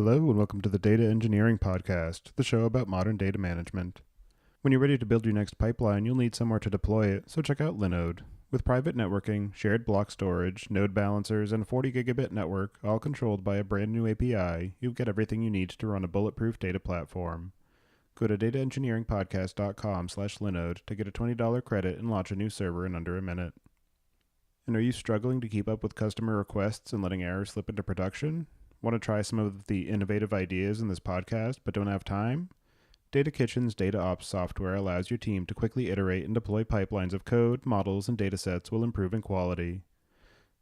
Hello and welcome to the Data Engineering Podcast, the show about modern data management. When you're ready to build your next pipeline, you'll need somewhere to deploy it, so check out Linode. With private networking, shared block storage, node balancers, and a 40 gigabit network, all controlled by a brand new API, you'll get everything you need to run a bulletproof data platform. Go to dataengineeringpodcast.com/Linode to get a $20 credit and launch a new server in under a minute. And are you struggling to keep up with customer requests and letting errors slip into production? Want to try some of the innovative ideas in this podcast but don't have time? Data Kitchen's Data Ops software allows your team to quickly iterate and deploy pipelines of code, models, and datasets while improving quality.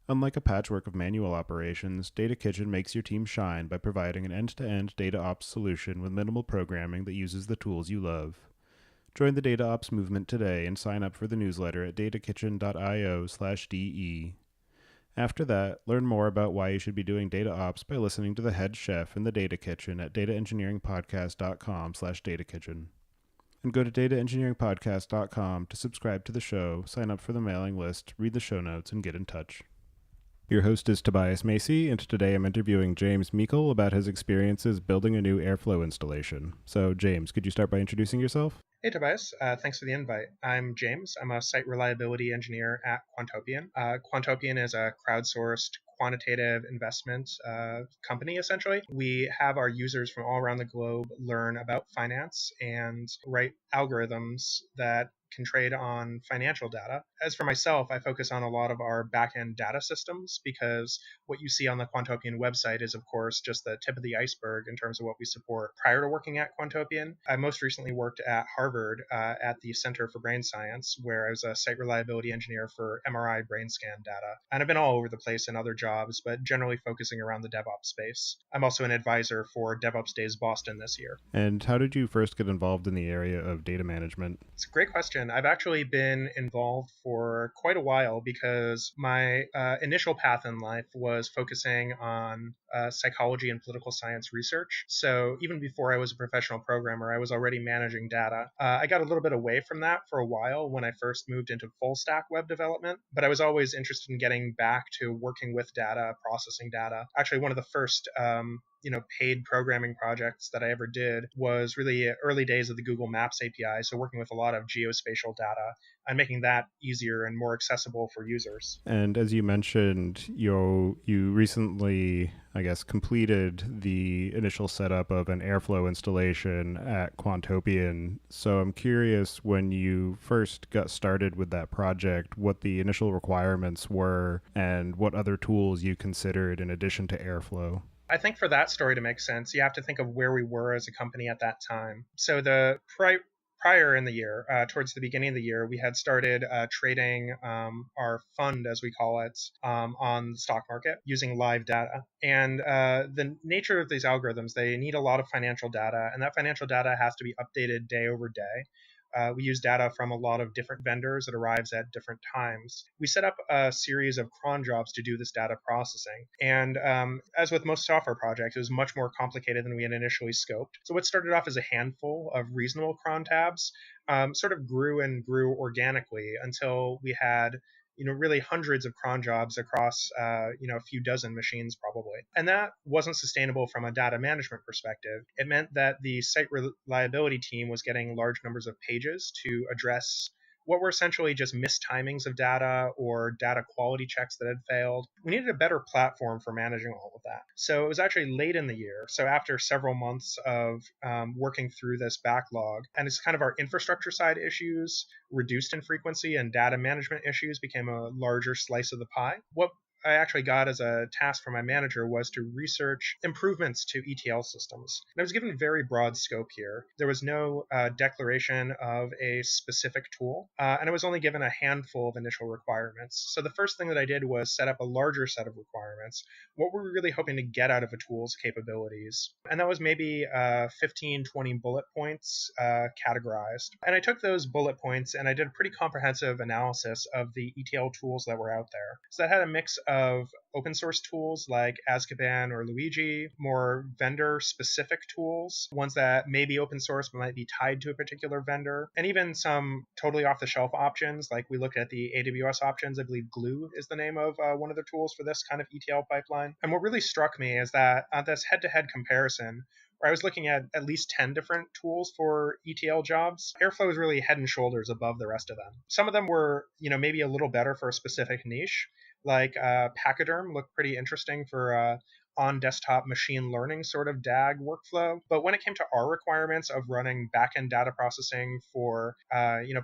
Unlike a patchwork of manual operations, Data Kitchen makes your team shine by providing an end-to-end data ops solution with minimal programming that uses the tools you love. Join the data ops movement today and sign up for the newsletter at datakitchen.io/DE. After that, learn more about why you should be doing data ops by listening to the head chef in the Data Kitchen at dataengineeringpodcast.com/datakitchen. And go to dataengineeringpodcast.com to subscribe to the show, sign up for the mailing list, read the show notes, and get in touch. Your host is Tobias Macy, and today I'm interviewing James Meickle about his experiences building a new Airflow installation. So, James, could you start by introducing yourself? Hey, Tobias. Thanks for the invite. I'm James. I'm a site reliability engineer at Quantopian. Quantopian is a crowdsourced quantitative investment company, essentially. We have our users from all around the globe learn about finance and write algorithms that can trade on financial data. As for myself, I focus on a lot of our back-end data systems because what you see on the Quantopian website is, of course, just the tip of the iceberg in terms of what we support. Prior to working at Quantopian, I most recently worked at Harvard at the Center for Brain Science, where I was a site reliability engineer for MRI brain scan data. And I've been all over the place in other jobs, but generally focusing around the DevOps space. I'm also an advisor for DevOps Days Boston this year. And how did you first get involved in the area of data management? It's a great question. I've actually been involved for quite a while because my initial path in life was focusing on psychology and political science research. So even before I was a professional programmer, I was already managing data. I got a little bit away from that for a while when I first moved into full stack web development, but I was always interested in getting back to working with data, processing data. Actually, one of the first paid programming projects that I ever did was really early days of the Google Maps API. So working with a lot of geospatial data and making that easier and more accessible for users. And as you mentioned, you recently, I guess, completed the initial setup of an Airflow installation at Quantopian. So I'm curious, when you first got started with that project, what the initial requirements were and what other tools you considered in addition to Airflow. I think for that story to make sense, you have to think of where we were as a company at that time. So prior in the year, towards the beginning of the year, we had started trading our fund, as we call it, on the stock market using live data. And the nature of these algorithms, they need a lot of financial data, and that financial data has to be updated day over day. We use data from a lot of different vendors that arrives at different times. We set up a series of cron jobs to do this data processing. And as with most software projects, it was much more complicated than we had initially scoped. So what started off as a handful of reasonable cron tabs sort of grew and grew organically until we had really hundreds of cron jobs across, a few dozen machines probably. And that wasn't sustainable from a data management perspective. It meant that the site reliability team was getting large numbers of pages to address what were essentially just mistimings of data or data quality checks that had failed. We needed a better platform for managing all of that. So it was actually late in the year. So after several months of working through this backlog, and it's kind of our infrastructure side issues reduced in frequency and data management issues became a larger slice of the pie. What I actually got as a task from my manager was to research improvements to ETL systems. And I was given very broad scope here. There was no declaration of a specific tool, and I was only given a handful of initial requirements. So the first thing that I did was set up a larger set of requirements. What were we really hoping to get out of a tool's capabilities? And that was maybe 15, 20 bullet points categorized. And I took those bullet points and I did a pretty comprehensive analysis of the ETL tools that were out there. So that had a mix of of open source tools like Azkaban or Luigi, more vendor specific tools, ones that may be open source but might be tied to a particular vendor, and even some totally off the shelf options. Like we looked at the AWS options. I believe Glue is the name of one of the tools for this kind of ETL pipeline. And what really struck me is that on this head to head comparison, where I was looking at least 10 different tools for ETL jobs, Airflow is really head and shoulders above the rest of them. Some of them were, maybe a little better for a specific niche, like Pachyderm looked pretty interesting for on desktop machine learning sort of DAG workflow. But when it came to our requirements of running backend data processing for,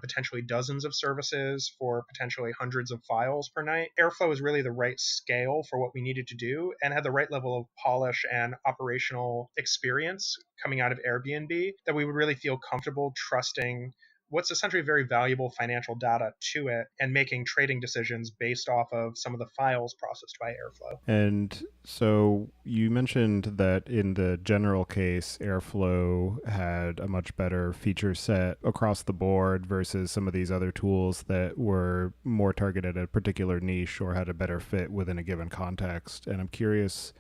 potentially dozens of services for potentially hundreds of files per night, Airflow was really the right scale for what we needed to do and had the right level of polish and operational experience coming out of Airbnb that we would really feel comfortable trusting what's essentially very valuable financial data to it and making trading decisions based off of some of the files processed by Airflow. And so you mentioned that in the general case, Airflow had a much better feature set across the board versus some of these other tools that were more targeted at a particular niche or had a better fit within a given context. And I'm curious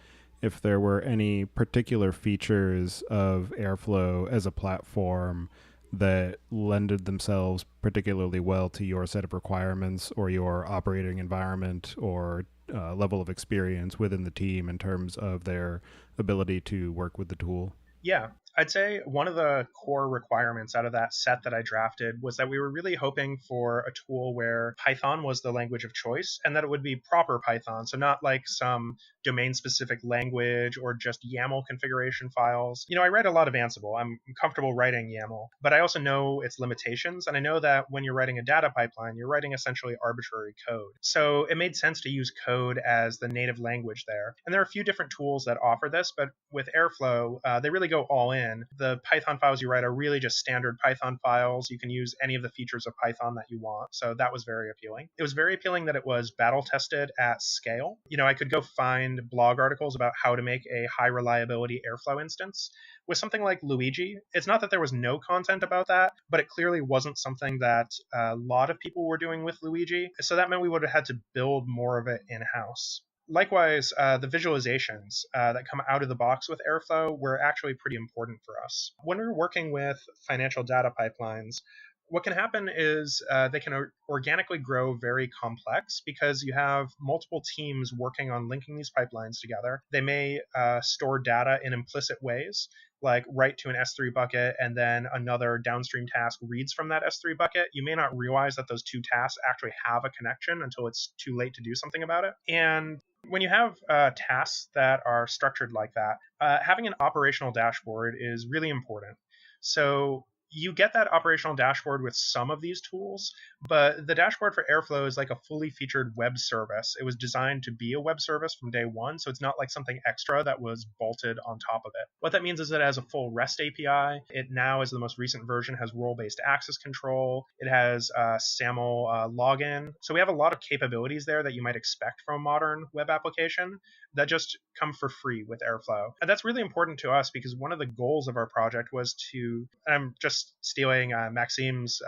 if there were any particular features of Airflow as a platform that lended themselves particularly well to your set of requirements or your operating environment or level of experience within the team in terms of their ability to work with the tool? Yeah, I'd say one of the core requirements out of that set that I drafted was that we were really hoping for a tool where Python was the language of choice and that it would be proper Python. So not like some domain specific language or just YAML configuration files. I read a lot of Ansible. I'm comfortable writing YAML, but I also know its limitations. And I know that when you're writing a data pipeline, you're writing essentially arbitrary code. So it made sense to use code as the native language there. And there are a few different tools that offer this, but with Airflow, they really go all in. The Python files you write are really just standard Python files. You can use any of the features of Python that you want. So that was very appealing. It was very appealing that it was battle tested at scale. I could go find blog articles about how to make a high reliability Airflow instance. With something like Luigi, it's not that there was no content about that, but it clearly wasn't something that a lot of people were doing with Luigi. So that meant we would have had to build more of it in-house. Likewise, the visualizations that come out of the box with Airflow were actually pretty important for us. When we're working with financial data pipelines, what can happen is they can organically grow very complex because you have multiple teams working on linking these pipelines together. They may store data in implicit ways, like write to an S3 bucket and then another downstream task reads from that S3 bucket. You may not realize that those two tasks actually have a connection until it's too late to do something about it. And when you have tasks that are structured like that, having an operational dashboard is really important. So you get that operational dashboard with some of these tools, but the dashboard for Airflow is like a fully featured web service. It was designed to be a web service from day one, so it's not like something extra that was bolted on top of it. What that means is it has a full REST API. It now, as the most recent version, has role-based access control. It has SAML login. So we have a lot of capabilities there that you might expect from a modern web application that just come for free with Airflow. And that's really important to us because one of the goals of our project was to, and I'm just stealing Maxime's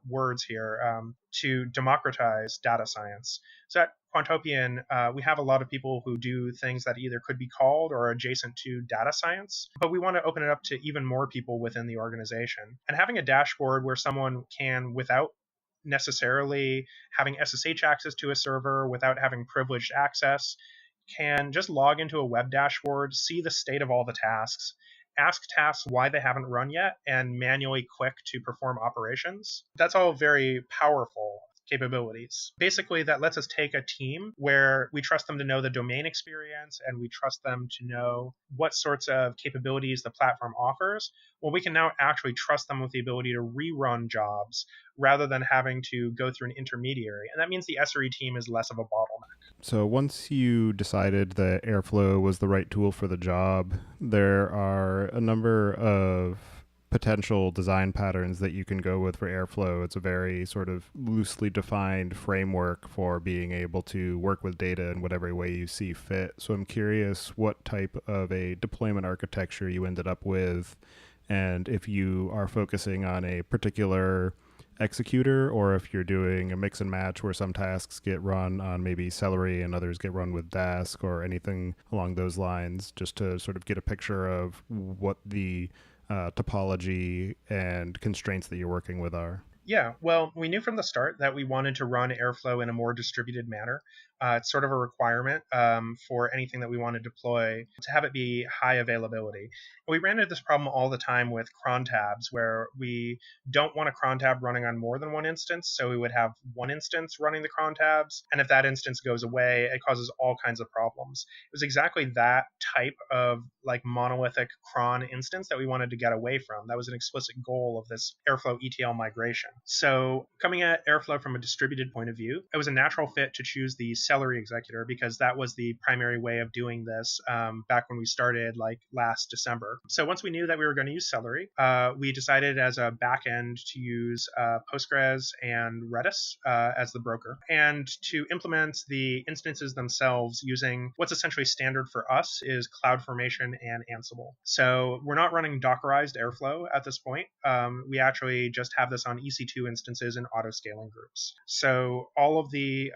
words here, to democratize data science. So at Quantopian, we have a lot of people who do things that either could be called or adjacent to data science, but we want to open it up to even more people within the organization. And having a dashboard where someone can, without necessarily having SSH access to a server, without having privileged access, can just log into a web dashboard, see the state of all the tasks, ask tasks why they haven't run yet, and manually click to perform operations. That's all very powerful capabilities. Basically, that lets us take a team where we trust them to know the domain experience and we trust them to know what sorts of capabilities the platform offers. Well, we can now actually trust them with the ability to rerun jobs rather than having to go through an intermediary. And that means the SRE team is less of a bottleneck. So once you decided that Airflow was the right tool for the job, there are a number of potential design patterns that you can go with for Airflow. It's a very sort of loosely defined framework for being able to work with data in whatever way you see fit. So I'm curious what type of a deployment architecture you ended up with, and if you are focusing on a particular executor, or if you're doing a mix and match where some tasks get run on maybe Celery and others get run with Dask or anything along those lines, just to sort of get a picture of what the topology and constraints that you're working with are. Yeah, well, we knew from the start that we wanted to run Airflow in a more distributed manner. It's sort of a requirement for anything that we want to deploy to have it be high availability. We ran into this problem all the time with cron tabs, where we don't want a cron tab running on more than one instance. So we would have one instance running the cron tabs, and if that instance goes away, it causes all kinds of problems. It was exactly that type of like monolithic cron instance that we wanted to get away from. That was an explicit goal of this Airflow ETL migration. So coming at Airflow from a distributed point of view, it was a natural fit to choose the Celery executor because that was the primary way of doing this back when we started like last December. So once we knew that we were going to use Celery, we decided as a backend to use Postgres and Redis as the broker, and to implement the instances themselves using what's essentially standard for us is CloudFormation and Ansible. So we're not running Dockerized Airflow at this point. We actually just have this on EC2 instances in auto-scaling groups. So all of the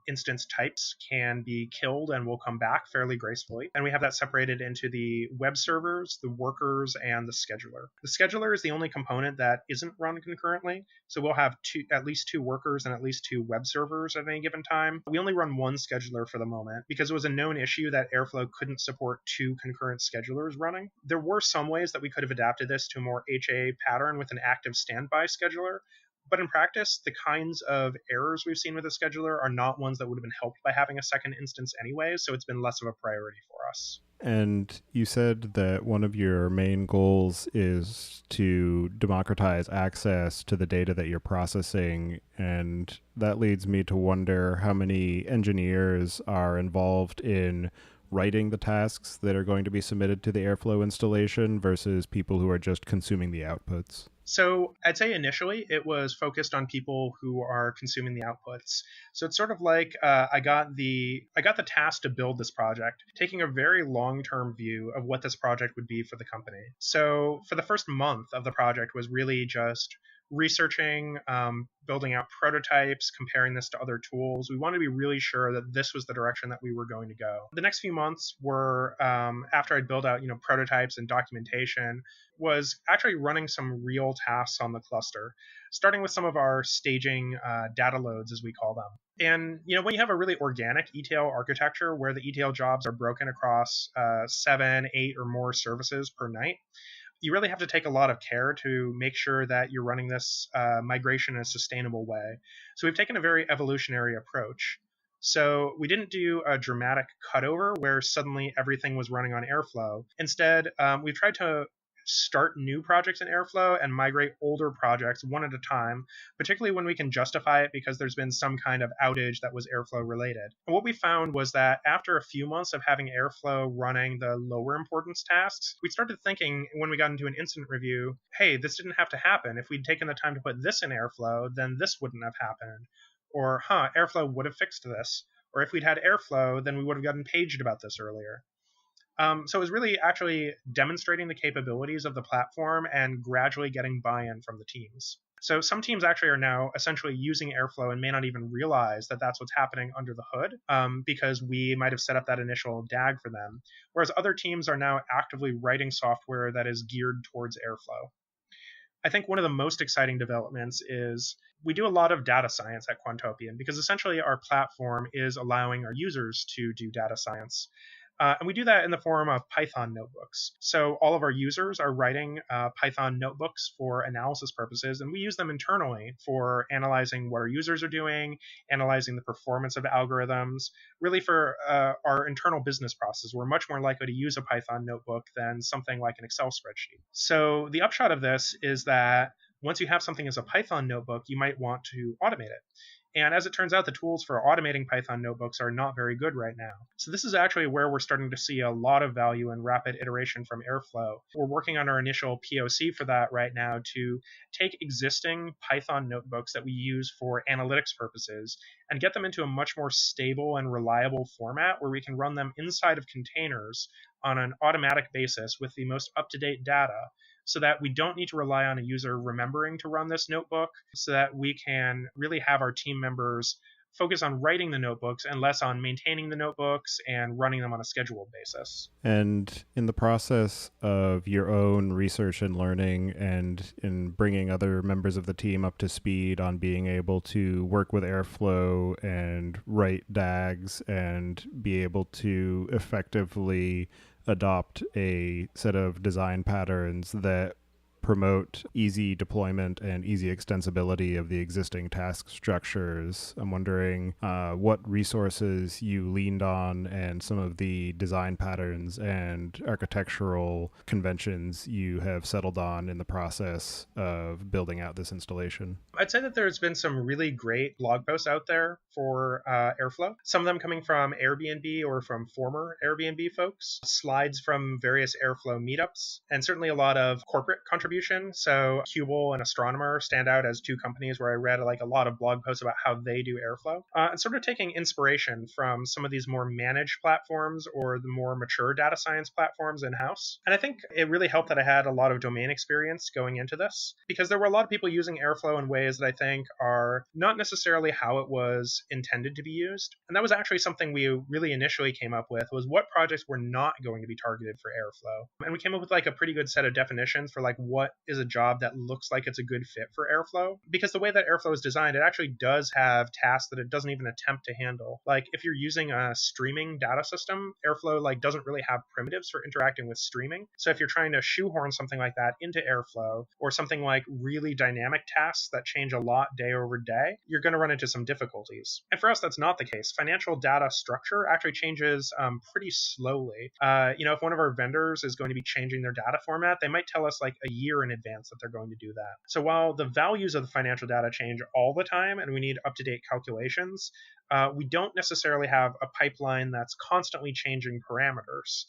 instance types can be killed and will come back fairly gracefully. And we have that separated into the web servers, the workers, and the scheduler. The scheduler is the only component that isn't run concurrently. So we'll have at least two workers and at least two web servers at any given time. We only run one scheduler for the moment because it was a known issue that Airflow couldn't support two concurrent schedulers running. There were some ways that we could have adapted this to a more HA pattern with an active standby scheduler, but in practice, the kinds of errors we've seen with the scheduler are not ones that would have been helped by having a second instance anyway, so it's been less of a priority for us. And you said that one of your main goals is to democratize access to the data that you're processing. And that leads me to wonder how many engineers are involved in writing the tasks that are going to be submitted to the Airflow installation versus people who are just consuming the outputs. So I'd say initially it was focused on people who are consuming the outputs. So it's sort of like I got the task to build this project, taking a very long-term view of what this project would be for the company. So for the first month of the project was really just researching, building out prototypes, comparing this to other tools. We wanted to be really sure that this was the direction that we were going to go. The next few months were after I'd built out, prototypes and documentation, was actually running some real tasks on the cluster, starting with some of our staging data loads, as we call them. And when you have a really organic ETL architecture where the ETL jobs are broken across 7, 8, or more services per night, you really have to take a lot of care to make sure that you're running this migration in a sustainable way. So we've taken a very evolutionary approach. So we didn't do a dramatic cutover where suddenly everything was running on Airflow. Instead, we've tried to start new projects in Airflow and migrate older projects one at a time, particularly when we can justify it because there's been some kind of outage that was Airflow related. And what we found was that after a few months of having Airflow running the lower importance tasks, we started thinking when we got into an incident review, hey, this didn't have to happen. If we'd taken the time to put this in Airflow, then this wouldn't have happened. Or, Airflow would have fixed this. Or if we'd had Airflow, then we would have gotten paged about this earlier. So it was really actually demonstrating the capabilities of the platform and gradually getting buy-in from the teams. So some teams actually are now essentially using Airflow and may not even realize that that's what's happening under the hood because we might have set up that initial DAG for them, whereas other teams are now actively writing software that is geared towards Airflow. I think one of the most exciting developments is we do a lot of data science at Quantopian because essentially our platform is allowing our users to do data science. And we do that in the form of Python notebooks. So all of our users are writing Python notebooks for analysis purposes, and we use them internally for analyzing what our users are doing, analyzing the performance of algorithms, really for our internal business process. We're much more likely to use a Python notebook than something like an Excel spreadsheet. So the upshot of this is that once you have something as a Python notebook, you might want to automate it. And as it turns out, the tools for automating Python notebooks are not very good right now. So this is actually where we're starting to see a lot of value in rapid iteration from Airflow. We're working on our initial POC for that right now to take existing Python notebooks that we use for analytics purposes and get them into a much more stable and reliable format where we can run them inside of containers on an automatic basis with the most up-to-date data so that we don't need to rely on a user remembering to run this notebook, so that we can really have our team members focus on writing the notebooks and less on maintaining the notebooks and running them on a scheduled basis. And in the process of your own research and learning, and in bringing other members of the team up to speed on being able to work with Airflow and write DAGs and be able to effectively adopt a set of design patterns that promote easy deployment and easy extensibility of the existing task structures, I'm wondering what resources you leaned on and some of the design patterns and architectural conventions you have settled on in the process of building out this installation. I'd say that there's been some really great blog posts out there for Airflow, some of them coming from Airbnb or from former Airbnb folks, slides from various Airflow meetups, and certainly a lot of corporate contribution. So Cubel and Astronomer stand out as two companies where I read a lot of blog posts about how they do Airflow, and sort of taking inspiration from some of these more managed platforms or the more mature data science platforms in-house. And I think it really helped that I had a lot of domain experience going into this, because there were a lot of people using Airflow in ways that I think are not necessarily how it was intended to be used. And that was actually something we really initially came up with, was what projects were not going to be targeted for Airflow. And we came up with a pretty good set of definitions for what is a job that looks like it's a good fit for Airflow. Because the way that Airflow is designed, it actually does have tasks that it doesn't even attempt to handle. If you're using a streaming data system, Airflow doesn't really have primitives for interacting with streaming. So if you're trying to shoehorn something like that into Airflow, or something like really dynamic tasks that change a lot day over day, you're going to run into some difficulties. And for us, that's not the case. Financial data structure actually changes pretty slowly. If one of our vendors is going to be changing their data format, they might tell us a year in advance that they're going to do that. So while the values of the financial data change all the time and we need up-to-date calculations, we don't necessarily have a pipeline that's constantly changing parameters.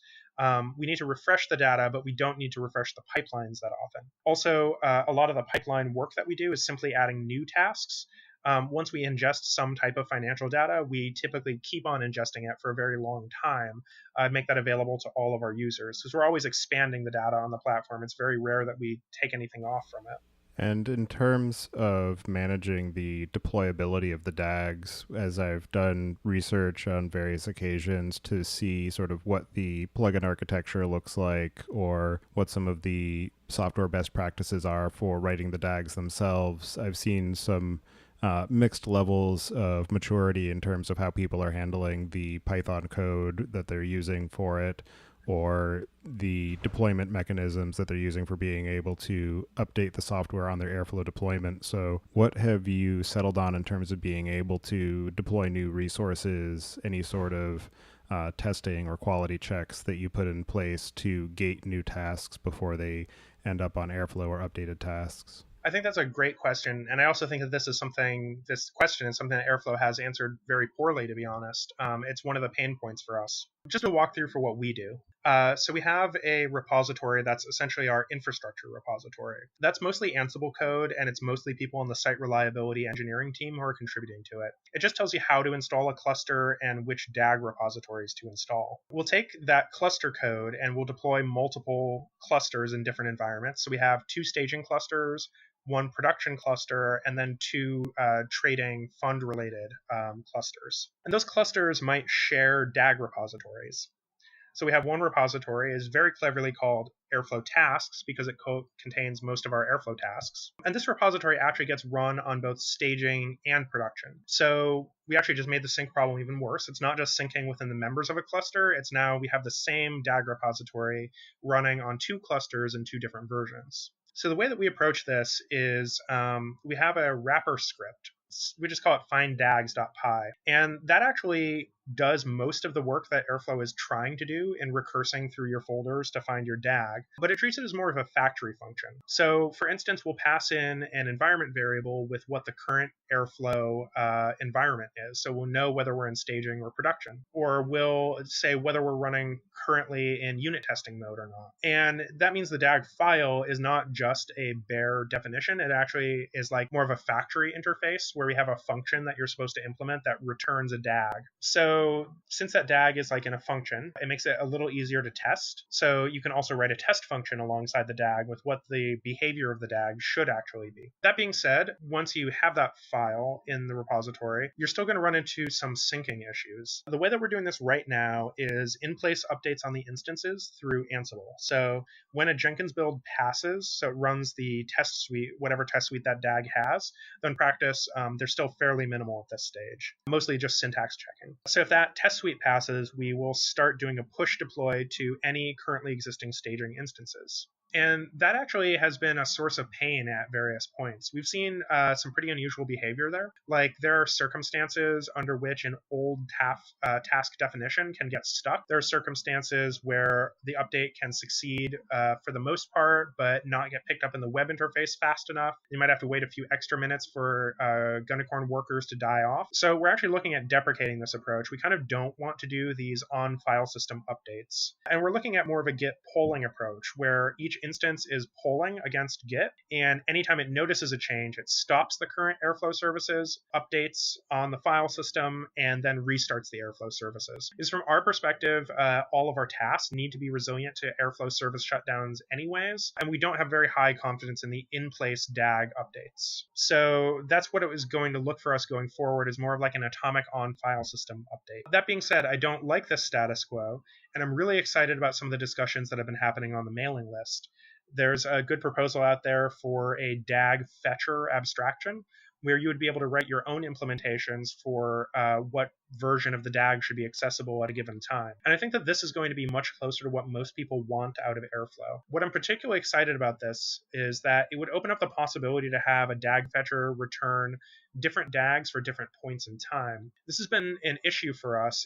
We need to refresh the data, but we don't need to refresh the pipelines that often. Also, a lot of the pipeline work that we do is simply adding new tasks. Once we ingest some type of financial data, we typically keep on ingesting it for a very long time, make that available to all of our users, because we're always expanding the data on the platform. It's very rare that we take anything off from it. And in terms of managing the deployability of the DAGs, as I've done research on various occasions to see sort of what the plugin architecture looks like, or what some of the software best practices are for writing the DAGs themselves, I've seen some mixed levels of maturity in terms of how people are handling the Python code that they're using for it, or the deployment mechanisms that they're using for being able to update the software on their Airflow deployment. So what have you settled on in terms of being able to deploy new resources, any sort of testing or quality checks that you put in place to gate new tasks before they end up on Airflow or updated tasks? I think that's a great question. And I also think that this question is something that Airflow has answered very poorly, to be honest. It's one of the pain points for us. Just a walkthrough for what we do. So we have a repository that's essentially our infrastructure repository. That's mostly Ansible code, and it's mostly people on the site reliability engineering team who are contributing to it. It just tells you how to install a cluster and which DAG repositories to install. We'll take that cluster code and we'll deploy multiple clusters in different environments. So we have 2 staging clusters, 1 production cluster, and then 2 trading fund-related clusters. And those clusters might share DAG repositories. So we have one repository is very cleverly called Airflow tasks because it contains most of our Airflow tasks. And this repository actually gets run on both staging and production. So we actually just made the sync problem even worse. It's not just syncing within the members of a cluster. It's now we have the same DAG repository running on 2 clusters in 2 different versions. So the way that we approach this is we have a wrapper script. We just call it finddags.py. And that actually does most of the work that Airflow is trying to do in recursing through your folders to find your DAG, but it treats it as more of a factory function. So for instance, we'll pass in an environment variable with what the current Airflow environment is. So we'll know whether we're in staging or production, or we'll say whether we're running currently in unit testing mode or not. And that means the DAG file is not just a bare definition. It actually is more of a factory interface where we have a function that you're supposed to implement that returns a DAG. So So since that DAG is like in a function, it makes it a little easier to test. So you can also write a test function alongside the DAG with what the behavior of the DAG should actually be. That being said, once you have that file in the repository, you're still going to run into some syncing issues. The way that we're doing this right now is in-place updates on the instances through Ansible. So when a Jenkins build passes, so it runs the test suite, whatever test suite that DAG has, though in practice, they're still fairly minimal at this stage, mostly just syntax checking. So if that test suite passes, we will start doing a push deploy to any currently existing staging instances. And that actually has been a source of pain at various points. We've seen some pretty unusual behavior there. Like there are circumstances under which an old task definition can get stuck. There are circumstances where the update can succeed for the most part, but not get picked up in the web interface fast enough. You might have to wait a few extra minutes for Gunnicorn workers to die off. So we're actually looking at deprecating this approach. We kind of don't want to do these on file system updates. And we're looking at more of a Git polling approach where each instance is polling against Git, and anytime it notices a change, it stops the current Airflow services, updates on the file system, and then restarts the Airflow services. Because from our perspective, all of our tasks need to be resilient to Airflow service shutdowns anyways, and we don't have very high confidence in the in-place DAG updates. So that's what it was going to look for us going forward, is more of like an atomic on-file system update. That being said, I don't like this status quo, and I'm really excited about some of the discussions that have been happening on the mailing list. There's a good proposal out there for a Dag Fetcher abstraction, where you would be able to write your own implementations for what version of the DAG should be accessible at a given time. And I think that this is going to be much closer to what most people want out of Airflow. What I'm particularly excited about this is that it would open up the possibility to have a Dag Fetcher return different DAGs for different points in time. This has been an issue for us.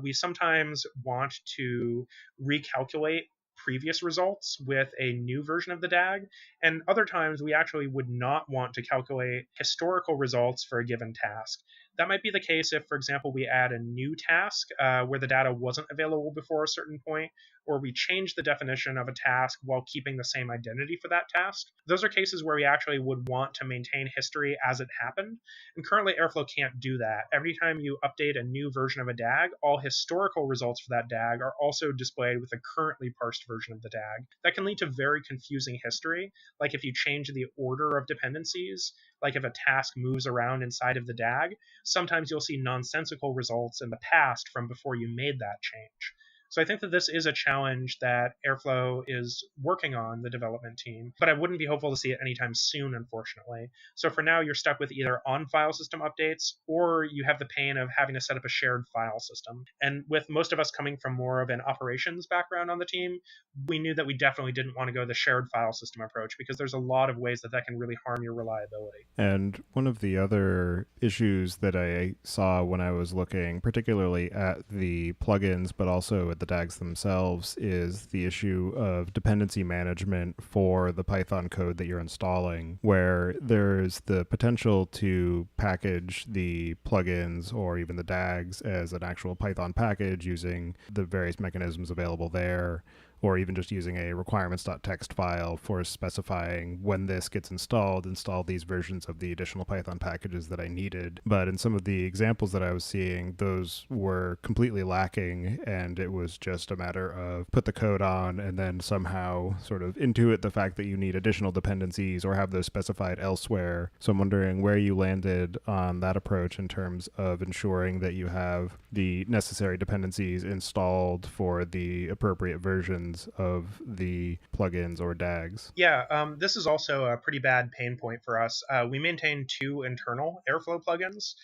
We sometimes want to recalculate previous results with a new version of the DAG, and other times we actually would not want to calculate historical results for a given task. That might be the case if, for example, we add a new task where the data wasn't available before a certain point, or we change the definition of a task while keeping the same identity for that task. Those are cases where we actually would want to maintain history as it happened, and currently Airflow can't do that. Every time you update a new version of a DAG, all historical results for that DAG are also displayed with a currently parsed version of the DAG. That can lead to very confusing history, like if you change the order of dependencies, like if a task moves around inside of the DAG, sometimes you'll see nonsensical results in the past from before you made that change. So I think that this is a challenge that Airflow is working on, the development team, but I wouldn't be hopeful to see it anytime soon, unfortunately. So for now, you're stuck with either on-file system updates, or you have the pain of having to set up a shared file system. And with most of us coming from more of an operations background on the team, we knew that we definitely didn't want to go the shared file system approach, because there's a lot of ways that that can really harm your reliability. And one of the other issues that I saw when I was looking particularly at the plugins, but also at the DAGs themselves, is the issue of dependency management for the Python code that you're installing, where there's the potential to package the plugins or even the DAGs as an actual Python package using the various mechanisms available there, or even just using a requirements.txt file for specifying when this gets installed, install these versions of the additional Python packages that I needed. But in some of the examples that I was seeing, those were completely lacking, and it was just a matter of put the code on and then somehow sort of intuit the fact that you need additional dependencies or have those specified elsewhere. So I'm wondering where you landed on that approach in terms of ensuring that you have the necessary dependencies installed for the appropriate versions of the plugins or DAGs. Yeah, this is also a pretty bad pain point for us. We maintain two internal Airflow plugins.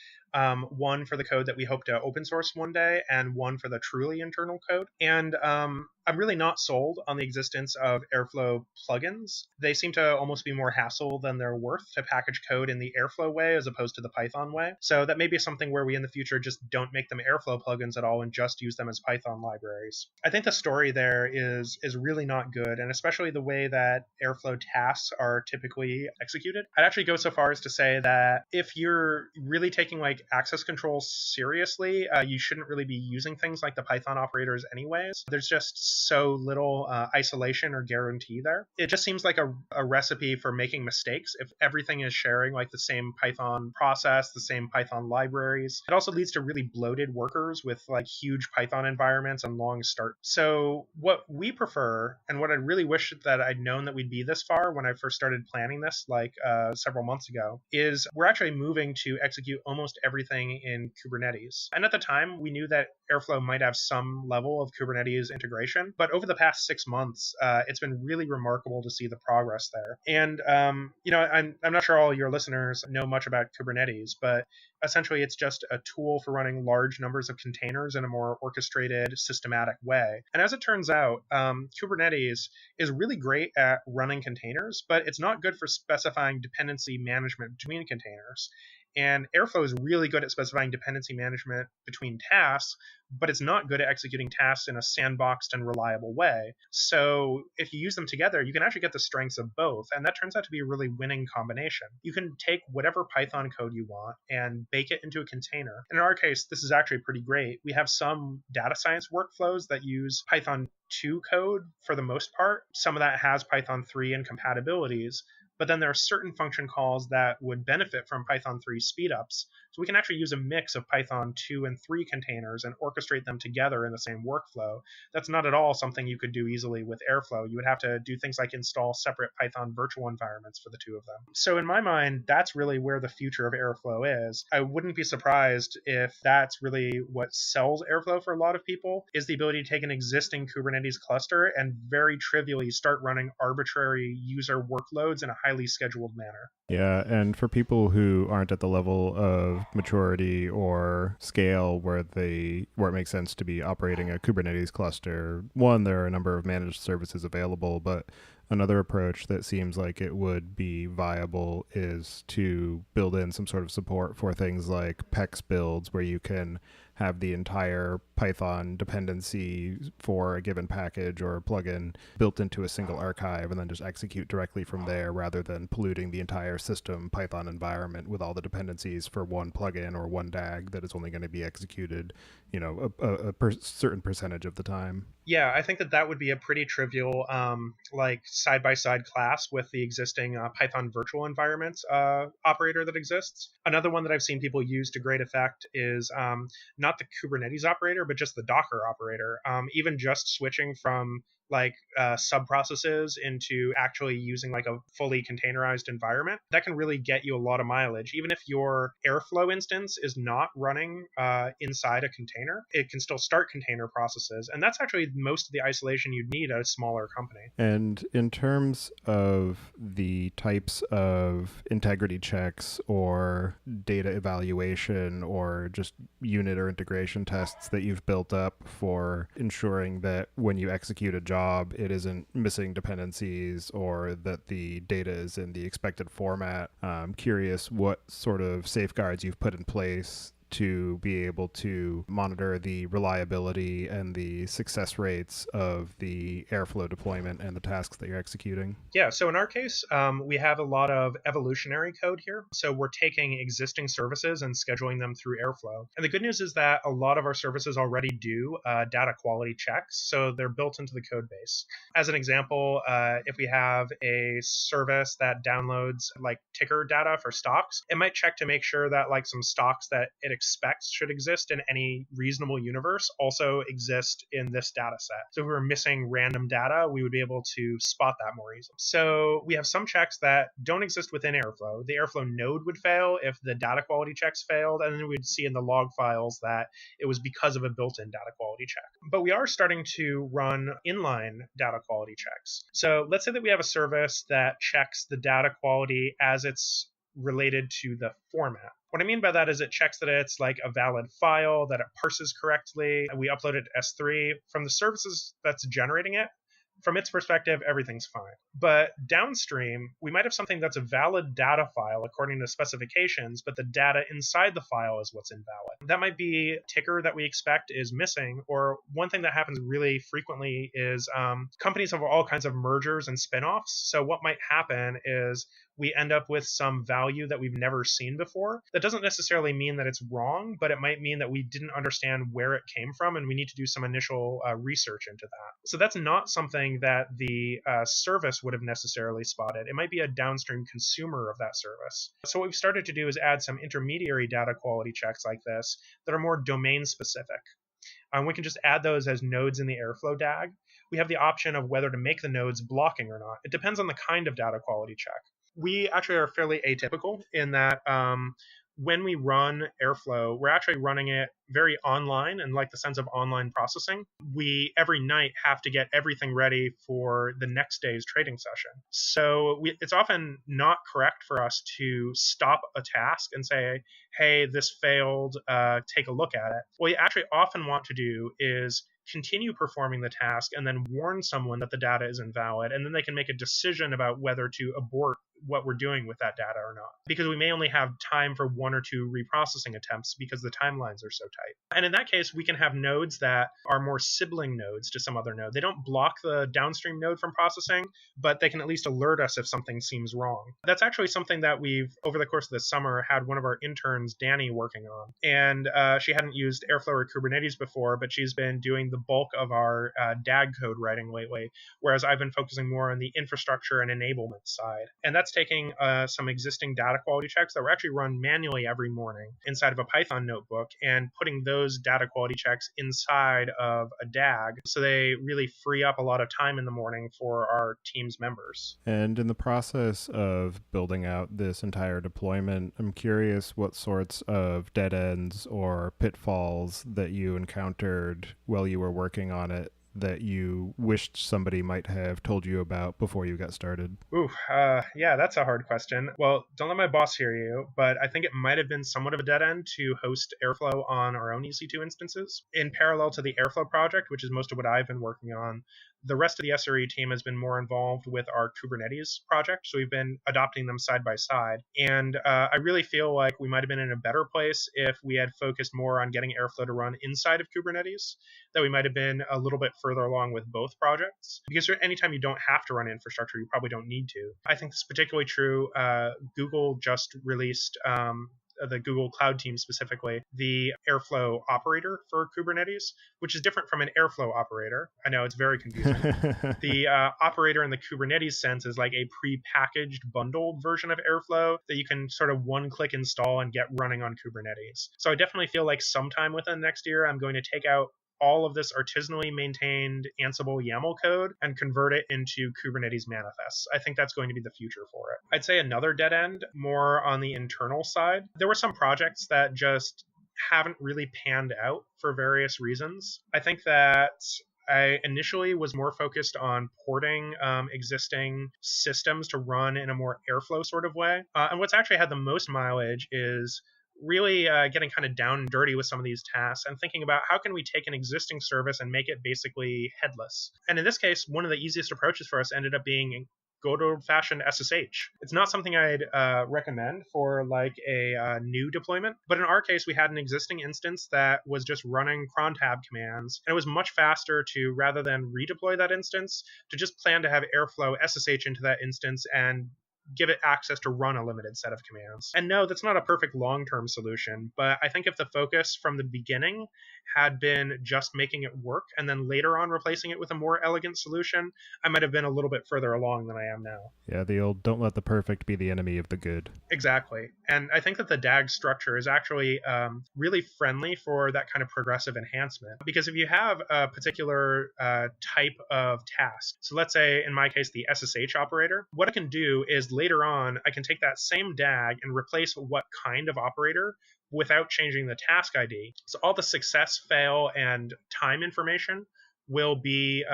One for the code that we hope to open source one day, and one for the truly internal code. And I'm really not sold on the existence of Airflow plugins. They seem to almost be more hassle than they're worth to package code in the Airflow way as opposed to the Python way. So that may be something where we in the future just don't make them Airflow plugins at all and just use them as Python libraries. I think the story there is really not good, and especially the way that Airflow tasks are typically executed. I'd actually go so far as to say that if you're really taking like access control seriously, you shouldn't really be using things like the Python operators anyways. There's just so little isolation or guarantee there. It just seems like a recipe for making mistakes if everything is sharing like the same Python process, the same Python libraries. It also leads to really bloated workers with like huge Python environments and long start. So what we prefer, and what I really wish that I'd known that we'd be this far when I first started planning this like several months ago, is we're actually moving to execute almost everything in Kubernetes. And at the time, we knew that Airflow might have some level of Kubernetes integration, but over the past 6 months, it's been really remarkable to see the progress there. And I'm not sure all your listeners know much about Kubernetes, but essentially it's just a tool for running large numbers of containers in a more orchestrated, systematic way. And as it turns out, Kubernetes is really great at running containers, but it's not good for specifying dependency management between containers. And Airflow is really good at specifying dependency management between tasks, but it's not good at executing tasks in a sandboxed and reliable way. So if you use them together, you can actually get the strengths of both. And that turns out to be a really winning combination. You can take whatever Python code you want and bake it into a container. And in our case, this is actually pretty great. We have some data science workflows that use Python 2 code for the most part. Some of that has Python 3 incompatibilities. But then there are certain function calls that would benefit from Python 3 speedups. So we can actually use a mix of Python 2 and 3 containers and orchestrate them together in the same workflow. That's not at all something you could do easily with Airflow. You would have to do things like install separate Python virtual environments for the two of them. So in my mind, that's really where the future of Airflow is. I wouldn't be surprised if that's really what sells Airflow for a lot of people, is the ability to take an existing Kubernetes cluster and very trivially start running arbitrary user workloads in a highly scheduled manner. Yeah, and for people who aren't at the level of maturity or scale where it makes sense to be operating a Kubernetes cluster, one, there are a number of managed services available, but another approach that seems like it would be viable is to build in some sort of support for things like PEX builds, where you can have the entire Python dependency for a given package or plugin built into a single archive and then just execute directly from there, rather than polluting the entire system Python environment with all the dependencies for one plugin or one DAG that is only going to be executed, certain percentage of the time. Yeah, I think that would be a pretty trivial, like side-by-side class with the existing Python virtual environments operator that exists. Another one that I've seen people use to great effect is not the Kubernetes operator, but just the Docker operator. Even just switching from like sub-processes into actually using like a fully containerized environment, that can really get you a lot of mileage. Even if your Airflow instance is not running inside a container, it can still start container processes. And that's actually most of the isolation you'd need at a smaller company. And in terms of the types of integrity checks or data evaluation or just unit or integration tests that you've built up for ensuring that when you execute a job, it isn't missing dependencies or that the data is in the expected format. I'm curious what sort of safeguards you've put in place to be able to monitor the reliability and the success rates of the Airflow deployment and the tasks that you're executing. Yeah, so in our case, we have a lot of evolutionary code here. So we're taking existing services and scheduling them through Airflow. And the good news is that a lot of our services already do data quality checks, so they're built into the code base. As an example, if we have a service that downloads like ticker data for stocks, it might check to make sure that like some stocks that it expects should exist in any reasonable universe also exist in this data set. So if we were missing random data, we would be able to spot that more easily. So we have some checks that don't exist within Airflow. The Airflow node would fail if the data quality checks failed, and then we'd see in the log files that it was because of a built-in data quality check. But we are starting to run inline data quality checks. So let's say that we have a service that checks the data quality as it's related to the format. What I mean by that is it checks that it's like a valid file, that it parses correctly, and we upload it to S3. From the services that's generating it, from its perspective, everything's fine. But downstream, we might have something that's a valid data file according to specifications, but the data inside the file is what's invalid. That might be a ticker that we expect is missing, or one thing that happens really frequently is companies have all kinds of mergers and spinoffs. So what might happen is we end up with some value that we've never seen before. That doesn't necessarily mean that it's wrong, but it might mean that we didn't understand where it came from, and we need to do some initial research into that. So that's not something that the service would have necessarily spotted. It might be a downstream consumer of that service. So what we've started to do is add some intermediary data quality checks like this that are more domain specific. We can just add those as nodes in the Airflow DAG. We have the option of whether to make the nodes blocking or not. It depends on the kind of data quality check. We actually are fairly atypical in that when we run Airflow, we're actually running it very online, and like the sense of online processing. We every night have to get everything ready for the next day's trading session. So it's often not correct for us to stop a task and say, hey, this failed, take a look at it. What we actually often want to do is continue performing the task and then warn someone that the data is invalid, and then they can make a decision about whether to abort what we're doing with that data or not, because we may only have time for one or two reprocessing attempts because the timelines are so tight. And in that case, we can have nodes that are more sibling nodes to some other node. They don't block the downstream node from processing, but they can at least alert us if something seems wrong. That's actually something that we've, over the course of the summer, had one of our interns, Danny, working on. And she hadn't used Airflow or Kubernetes before, but she's been doing the bulk of our DAG code writing lately, whereas I've been focusing more on the infrastructure and enablement side. And that's taking some existing data quality checks that were actually run manually every morning inside of a Python notebook and putting those data quality checks inside of a DAG, so they really free up a lot of time in the morning for our team's members. And in the process of building out this entire deployment, I'm curious what sorts of dead ends or pitfalls that you encountered while you were working on it that you wished somebody might have told you about before you got started? Yeah, that's a hard question. Well, don't let my boss hear you, but I think it might have been somewhat of a dead end to host Airflow on our own EC2 instances. In parallel to the Airflow project, which is most of what I've been working on, the rest of the SRE team has been more involved with our Kubernetes project, so we've been adopting them side by side. And I really feel like we might have been in a better place if we had focused more on getting Airflow to run inside of Kubernetes, that we might have been a little bit further along with both projects. Because anytime you don't have to run infrastructure, you probably don't need to. I think this is particularly true. Google just released the Google Cloud team specifically, the Airflow operator for Kubernetes, which is different from an Airflow operator. I know it's very confusing. The operator in the Kubernetes sense is like a pre-packaged, bundled version of Airflow that you can sort of one-click install and get running on Kubernetes. So I definitely feel like sometime within next year, I'm going to take out all of this artisanally maintained Ansible YAML code and convert it into Kubernetes manifests. I think that's going to be the future for it. I'd say another dead end, more on the internal side. There were some projects that just haven't really panned out for various reasons. I think that I initially was more focused on porting existing systems to run in a more Airflow sort of way. And what's actually had the most mileage is really getting kind of down and dirty with some of these tasks and thinking about how can we take an existing service and make it basically headless. And in this case, one of the easiest approaches for us ended up being good old-fashioned SSH. It's not something I'd recommend for like a new deployment, but in our case, we had an existing instance that was just running cron tab commands, and it was much faster to, rather than redeploy that instance, to just plan to have Airflow SSH into that instance and give it access to run a limited set of commands. And no, that's not a perfect long-term solution, but I think if the focus from the beginning had been just making it work and then later on replacing it with a more elegant solution, I might have been a little bit further along than I am now. Yeah, the old don't let the perfect be the enemy of the good. Exactly. And I think that the DAG structure is actually really friendly for that kind of progressive enhancement. Because if you have a particular type of task, so let's say in my case, the SSH operator, what I can do is later on, I can take that same DAG and replace what kind of operator without changing the task ID. So all the success, fail, and time information will be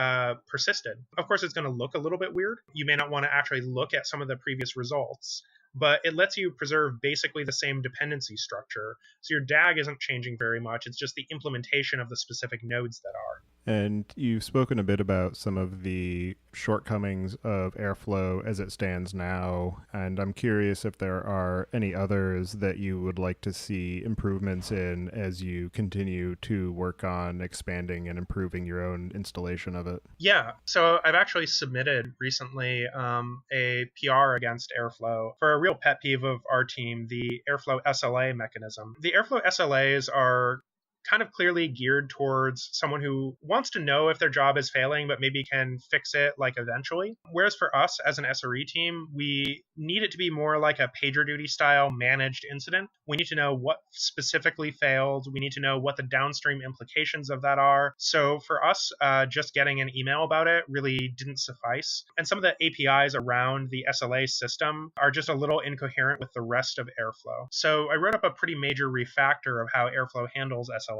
persisted. Of course, it's going to look a little bit weird. You may not want to actually look at some of the previous results, but it lets you preserve basically the same dependency structure. So your DAG isn't changing very much. It's just the implementation of the specific nodes that are. And you've spoken a bit about some of the shortcomings of Airflow as it stands now, and I'm curious if there are any others that you would like to see improvements in as you continue to work on expanding and improving your own installation of it. Yeah, so I've actually submitted recently a PR against Airflow for a real pet peeve of our team, the Airflow SLA mechanism. The Airflow SLAs are kind of clearly geared towards someone who wants to know if their job is failing, but maybe can fix it like eventually. Whereas for us as an SRE team, we need it to be more like a PagerDuty style managed incident. We need to know what specifically failed. We need to know what the downstream implications of that are. So for us, just getting an email about it really didn't suffice. And some of the APIs around the SLA system are just a little incoherent with the rest of Airflow. So I wrote up a pretty major refactor of how Airflow handles SLAs.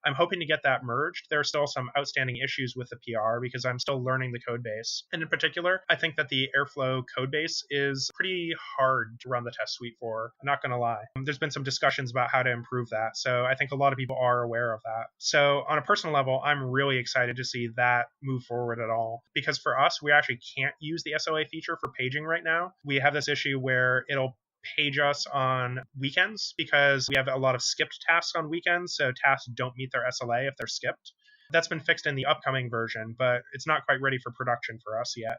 I'm hoping to get that merged. There are still some outstanding issues with the PR because I'm still learning the code base. And in particular, I think that the Airflow code base is pretty hard to run the test suite for. I'm not going to lie. There's been some discussions about how to improve that. So I think a lot of people are aware of that. So on a personal level, I'm really excited to see that move forward at all. Because for us, we actually can't use the SLA feature for paging right now. We have this issue where it'll page us on weekends because we have a lot of skipped tasks on weekends. So tasks don't meet their SLA if they're skipped. That's been fixed in the upcoming version, but it's not quite ready for production for us yet.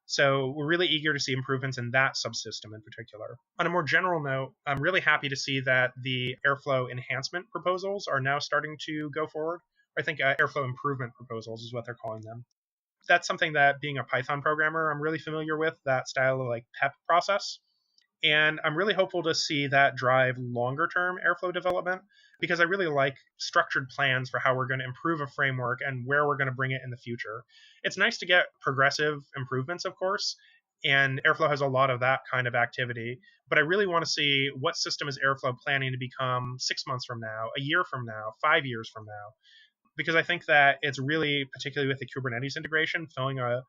So we're really eager to see improvements in that subsystem in particular. On a more general note, I'm really happy to see that the Airflow enhancement proposals are now starting to go forward. I think Airflow improvement proposals is what they're calling them. That's something that, being a Python programmer, I'm really familiar with, that style of like PEP process. And I'm really hopeful to see that drive longer term Airflow development because I really like structured plans for how we're going to improve a framework and where we're going to bring it in the future. It's nice to get progressive improvements, of course, and Airflow has a lot of that kind of activity. But I really want to see what system is Airflow planning to become 6 months from now, a year from now, 5 years from now, because I think that it's really, particularly with the Kubernetes integration, filling a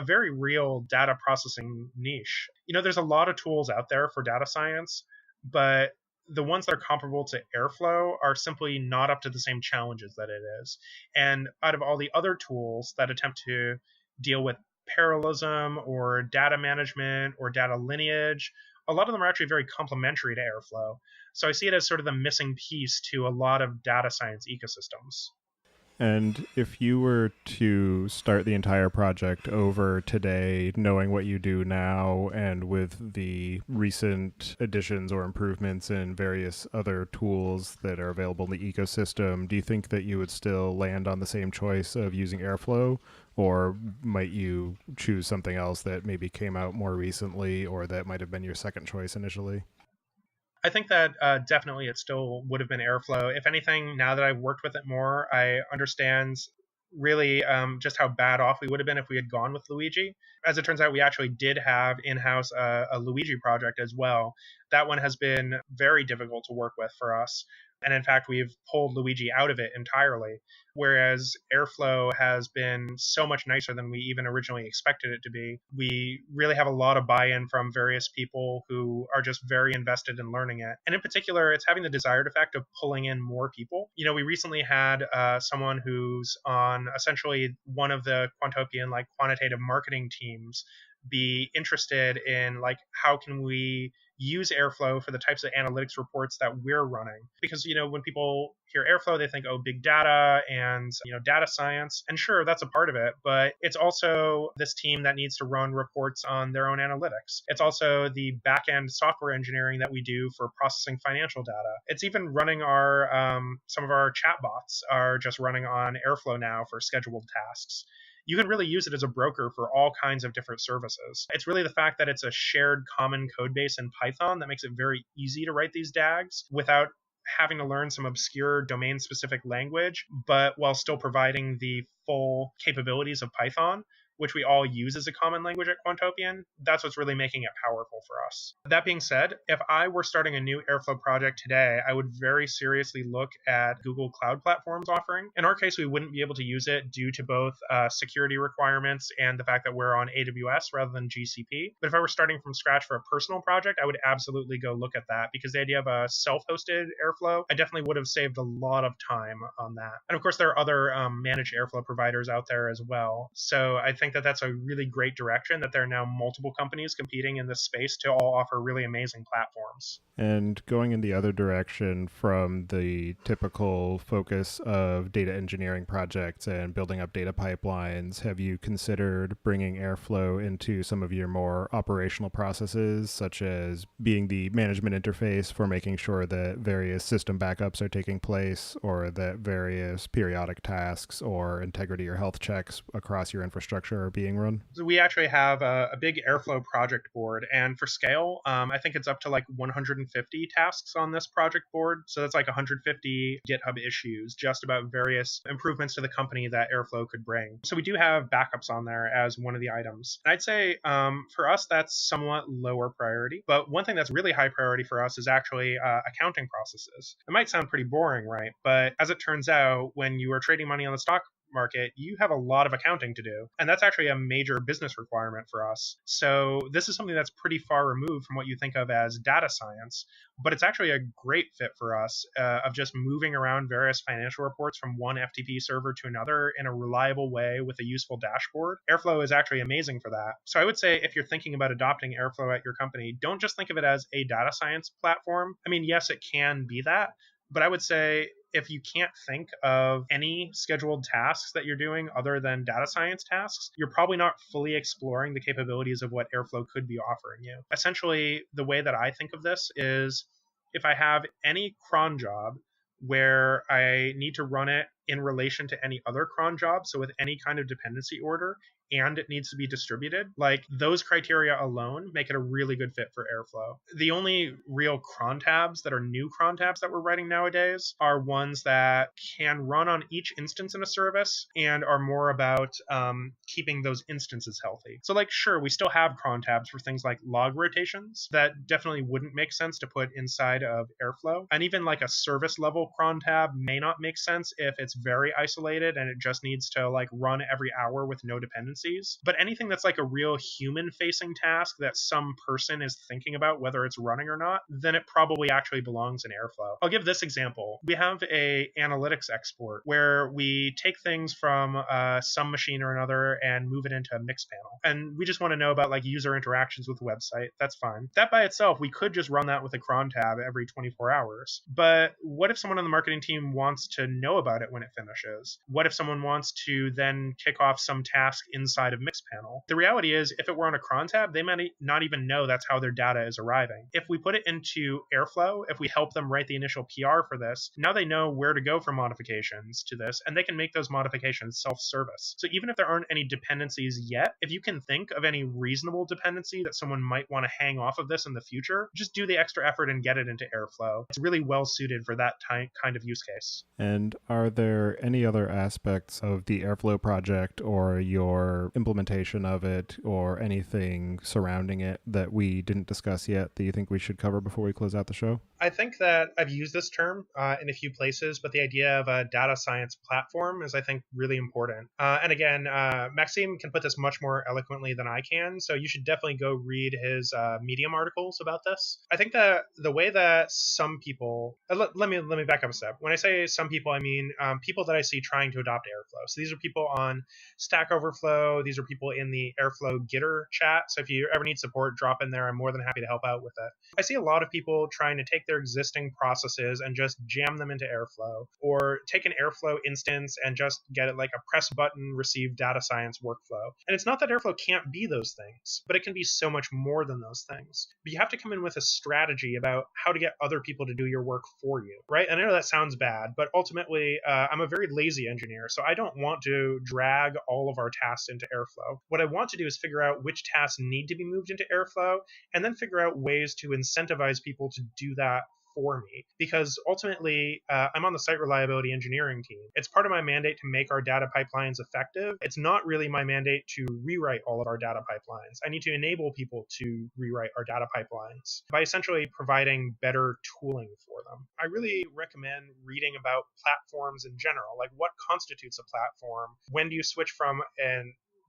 very real data processing niche. There's a lot of tools out there for data science, but the ones that are comparable to Airflow are simply not up to the same challenges that it is. And out of all the other tools that attempt to deal with parallelism or data management or data lineage, a lot of them are actually very complementary to Airflow. So I see it as sort of the missing piece to a lot of data science ecosystems. And if you were to start the entire project over today, knowing what you do now and with the recent additions or improvements in various other tools that are available in the ecosystem, do you think that you would still land on the same choice of using Airflow? Or might you choose something else that maybe came out more recently or that might have been your second choice initially? I think that definitely it still would have been Airflow. If anything, now that I've worked with it more, I understand really just how bad off we would have been if we had gone with Luigi. As it turns out, we actually did have in-house a Luigi project as well. That one has been very difficult to work with for us. And in fact, we've pulled Luigi out of it entirely. Whereas Airflow has been so much nicer than we even originally expected it to be. We really have a lot of buy in from various people who are just very invested in learning it. And in particular, it's having the desired effect of pulling in more people. We recently had someone who's on essentially one of the Quantopian like quantitative marketing teams be interested in like how can we use Airflow for the types of analytics reports that we're running. Because, when people hear Airflow, they think, oh, big data and, data science. And sure, that's a part of it, but it's also this team that needs to run reports on their own analytics. It's also the back-end software engineering that we do for processing financial data. It's even running some of our chatbots are just running on Airflow now for scheduled tasks. You can really use it as a broker for all kinds of different services. It's really the fact that it's a shared common code base in Python that makes it very easy to write these DAGs without having to learn some obscure domain-specific language, but while still providing the full capabilities of Python. which we all use as a common language at Quantopian, that's what's really making it powerful for us. That being said, if I were starting a new Airflow project today, I would very seriously look at Google Cloud Platform's offering. In our case, we wouldn't be able to use it due to both security requirements and the fact that we're on AWS rather than GCP. But if I were starting from scratch for a personal project, I would absolutely go look at that, because the idea of a self-hosted Airflow, I definitely would have saved a lot of time on that. And of course, there are other managed Airflow providers out there as well. So I think that that's a really great direction, that there are now multiple companies competing in this space to all offer really amazing platforms. And going in the other direction from the typical focus of data engineering projects and building up data pipelines, have you considered bringing Airflow into some of your more operational processes, such as being the management interface for making sure that various system backups are taking place, or that various periodic tasks or integrity or health checks across your infrastructure are being run? So we actually have a big Airflow project board, and for scale, I think it's up to like 150 tasks on this project board. So that's like 150 GitHub issues just about various improvements to the company that Airflow could bring. So we do have backups on there as one of the items. And I'd say for us, that's somewhat lower priority. But one thing that's really high priority for us is actually accounting processes. It might sound pretty boring, right? But as it turns out, when you are trading money on the stock market, you have a lot of accounting to do. And that's actually a major business requirement for us. So this is something that's pretty far removed from what you think of as data science, but it's actually a great fit for us of just moving around various financial reports from one FTP server to another in a reliable way with a useful dashboard. Airflow is actually amazing for that. So I would say if you're thinking about adopting Airflow at your company, don't just think of it as a data science platform. I mean, yes, it can be that, but I would say if you can't think of any scheduled tasks that you're doing other than data science tasks, you're probably not fully exploring the capabilities of what Airflow could be offering you. Essentially, the way that I think of this is if I have any cron job where I need to run it in relation to any other cron job, so with any kind of dependency order, and it needs to be distributed, like those criteria alone make it a really good fit for Airflow. The only real cron tabs that are new cron tabs that we're writing nowadays are ones that can run on each instance in a service and are more about keeping those instances healthy. So like, sure, we still have cron tabs for things like log rotations that definitely wouldn't make sense to put inside of Airflow. And even like a service level cron tab may not make sense if it's very isolated and it just needs to like run every hour with no dependencies. But anything that's like a real human facing task that some person is thinking about whether it's running or not, then it probably actually belongs in Airflow. I'll give this example. We have a analytics export where we take things from some machine or another and move it into a mix panel. And we just want to know about like user interactions with the website. That's fine. That by itself, we could just run that with a cron tab every 24 hours. But what if someone on the marketing team wants to know about it when it finishes? What if someone wants to then kick off some task inside of Mixpanel? The reality is, if it were on a cron tab, they might not even know that's how their data is arriving. If we put it into Airflow, if we help them write the initial PR for this, now they know where to go for modifications to this, and they can make those modifications self-service. So even if there aren't any dependencies yet, if you can think of any reasonable dependency that someone might want to hang off of this in the future, just do the extra effort and get it into Airflow. It's really well suited for that kind of use case. And are there any other aspects of the Airflow project or your implementation of it or anything surrounding it that we didn't discuss yet that you think we should cover before we close out the show? I think that I've used this term in a few places, but the idea of a data science platform is, I think, really important. And again, Maxime can put this much more eloquently than I can, so you should definitely go read his Medium articles about this. I think that the way that some people, let me back up a step. When I say some people, I mean people that I see trying to adopt Airflow. So these are people on Stack Overflow. These are people in the Airflow Gitter chat. So if you ever need support, drop in there. I'm more than happy to help out with it. I see a lot of people trying to take their existing processes and just jam them into Airflow, or take an Airflow instance and just get it like a press button, receive data science workflow. And it's not that Airflow can't be those things, but it can be so much more than those things. But you have to come in with a strategy about how to get other people to do your work for you, right? And I know that sounds bad, but ultimately, I'm a very lazy engineer, so I don't want to drag all of our tasks into Airflow. What I want to do is figure out which tasks need to be moved into Airflow, and then figure out ways to incentivize people to do that for me, because ultimately I'm on the site reliability engineering team. It's part of my mandate to make our data pipelines effective. It's not really my mandate to rewrite all of our data pipelines. I need to enable people to rewrite our data pipelines by essentially providing better tooling for them. I really recommend reading about platforms in general, like what constitutes a platform. When do you switch from a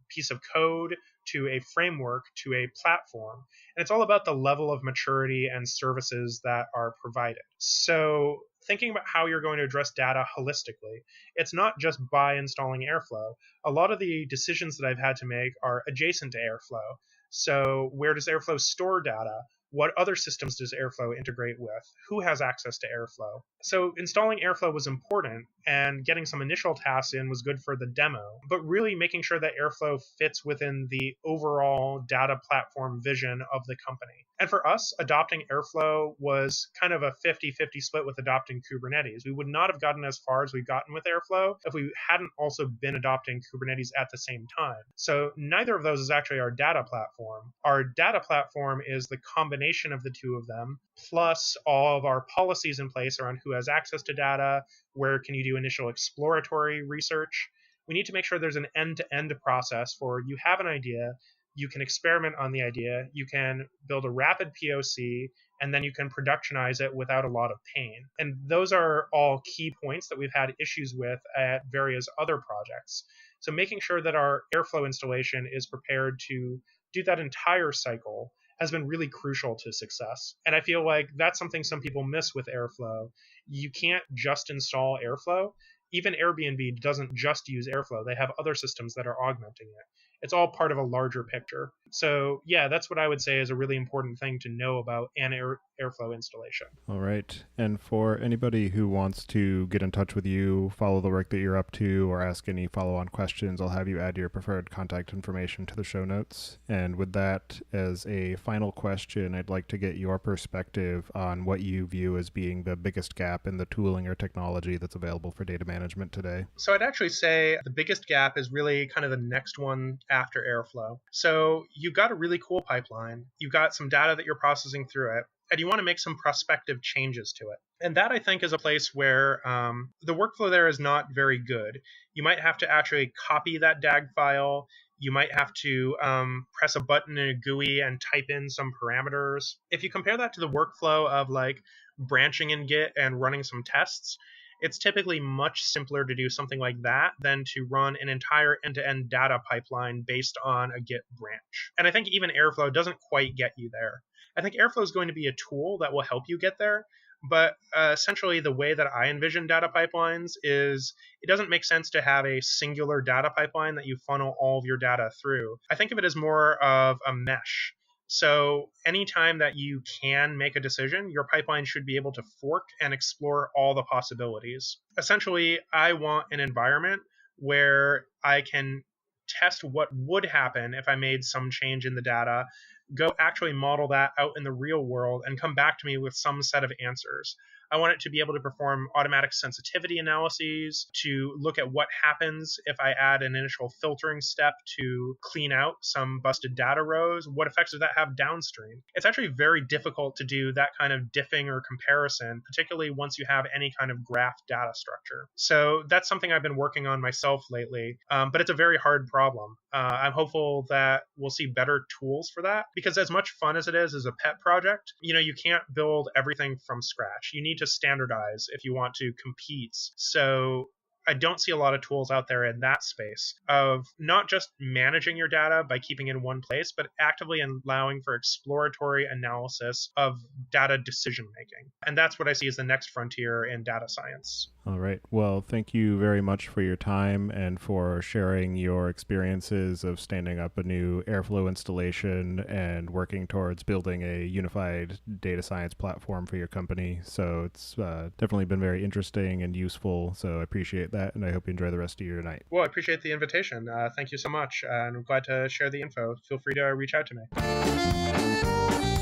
piece of code to a framework to a platform? And it's all about the level of maturity and services that are provided. So thinking about how you're going to address data holistically, it's not just by installing Airflow. A lot of the decisions that I've had to make are adjacent to Airflow. So where does Airflow store data? What other systems does Airflow integrate with? Who has access to Airflow? So installing Airflow was important, and getting some initial tasks in was good for the demo, but really making sure that Airflow fits within the overall data platform vision of the company. And for us, adopting Airflow was kind of a 50-50 split with adopting Kubernetes. We would not have gotten as far as we've gotten with Airflow if we hadn't also been adopting Kubernetes at the same time. So neither of those is actually our data platform. Our data platform is the combination of the two of them, plus all of our policies in place around who has access to data, where can you do initial exploratory research. We need to make sure there's an end-to-end process for you have an idea, you can experiment on the idea, you can build a rapid POC, and then you can productionize it without a lot of pain. And those are all key points that we've had issues with at various other projects. So making sure that our Airflow installation is prepared to do that entire cycle has been really crucial to success. And I feel like that's something some people miss with Airflow. You can't just install Airflow. Even Airbnb doesn't just use Airflow. They have other systems that are augmenting it. It's all part of a larger picture. So yeah, that's what I would say is a really important thing to know about an Airflow installation. All right. And for anybody who wants to get in touch with you, follow the work that you're up to, or ask any follow-on questions, I'll have you add your preferred contact information to the show notes. And with that, as a final question, I'd like to get your perspective on what you view as being the biggest gap in the tooling or technology that's available for data management today. So I'd actually say the biggest gap is really kind of the next one after Airflow. So you've got a really cool pipeline. You've got some data that you're processing through it, and you want to make some prospective changes to it. And that, I think, is a place where the workflow there is not very good. You might have to actually copy that DAG file. You might have to press a button in a GUI and type in some parameters. If you compare that to the workflow of like branching in Git and running some tests, it's typically much simpler to do something like that than to run an entire end-to-end data pipeline based on a Git branch. And I think even Airflow doesn't quite get you there. I think Airflow is going to be a tool that will help you get there, but essentially the way that I envision data pipelines is it doesn't make sense to have a singular data pipeline that you funnel all of your data through. I think of it as more of a mesh. So anytime that you can make a decision, your pipeline should be able to fork and explore all the possibilities. Essentially, I want an environment where I can test what would happen if I made some change in the data, go actually model that out in the real world, and come back to me with some set of answers. I want it to be able to perform automatic sensitivity analyses, to look at what happens if I add an initial filtering step to clean out some busted data rows. What effects does that have downstream? It's actually very difficult to do that kind of diffing or comparison, particularly once you have any kind of graph data structure. So that's something I've been working on myself lately, but it's a very hard problem. I'm hopeful that we'll see better tools for that, because as much fun as it is as a pet project, you can't build everything from scratch. You need to standardize if you want to compete. So I don't see a lot of tools out there in that space of not just managing your data by keeping it in one place, but actively allowing for exploratory analysis of data decision making. And that's what I see as the next frontier in data science. All right. Well, thank you very much for your time and for sharing your experiences of standing up a new Airflow installation and working towards building a unified data science platform for your company. So it's definitely been very interesting and useful. So I appreciate that, and I hope you enjoy the rest of your night. Well, I appreciate the invitation. Thank you so much, and I'm glad to share the info. Feel free to reach out to me.